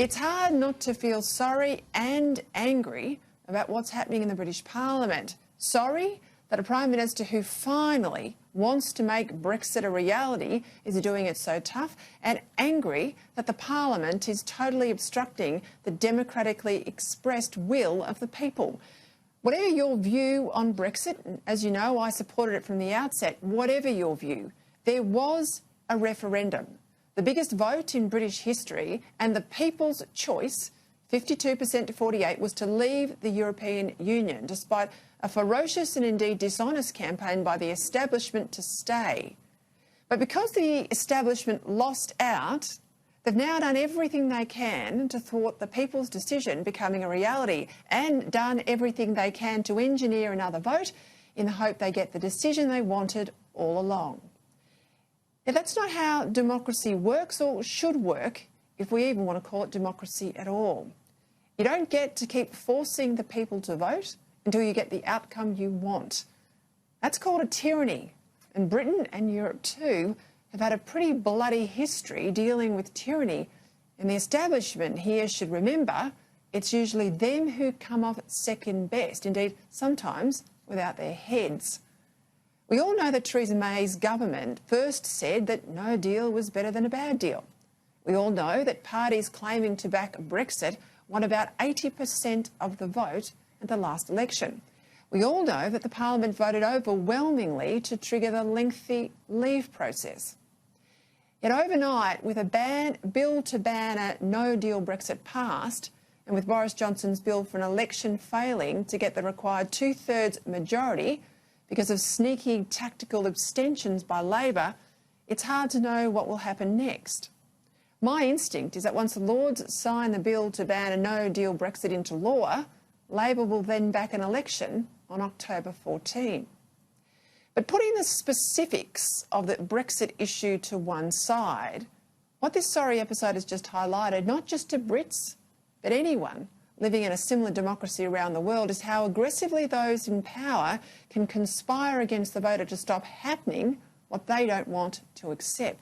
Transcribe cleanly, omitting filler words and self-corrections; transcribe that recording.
It's hard not to feel sorry and angry about what's happening in the British Parliament. Sorry that a Prime Minister who finally wants to make Brexit a reality is doing it so tough, and angry that the Parliament is totally obstructing the democratically expressed will of the people. Whatever your view on Brexit, and as you know, I supported it from the outset, whatever your view, there was a referendum. The biggest vote in British history, and the people's choice, 52% to 48%, was to leave the European Union, despite a ferocious and indeed dishonest campaign by the establishment to stay. But because the establishment lost out, they've now done everything they can to thwart the people's decision becoming a reality, and done everything they can to engineer another vote in the hope they get the decision they wanted all along. Now, that's not how democracy works or should work, if we even want to call it democracy at all. You don't get to keep forcing the people to vote until you get the outcome you want. That's called a tyranny. And Britain and Europe too have had a pretty bloody history dealing with tyranny. And the establishment here should remember it's usually them who come off second best, indeed sometimes without their heads. We all know that Theresa May's government first said that no deal was better than a bad deal. We all know that parties claiming to back Brexit won about 80% of the vote at the last election. We all know that the Parliament voted overwhelmingly to trigger the lengthy leave process. Yet overnight, with a bill to ban a no-deal Brexit passed, and with Boris Johnson's bill for an election failing to get the required two-thirds majority because of sneaky tactical abstentions by Labor, it's hard to know what will happen next. My instinct is that once the Lords sign the bill to ban a no-deal Brexit into law, Labor will then back an election on October 14. But putting the specifics of the Brexit issue to one side, what this sorry episode has just highlighted, not just to Brits, but anyone living in a similar democracy around the world, is how aggressively those in power can conspire against the voter to stop happening what they don't want to accept.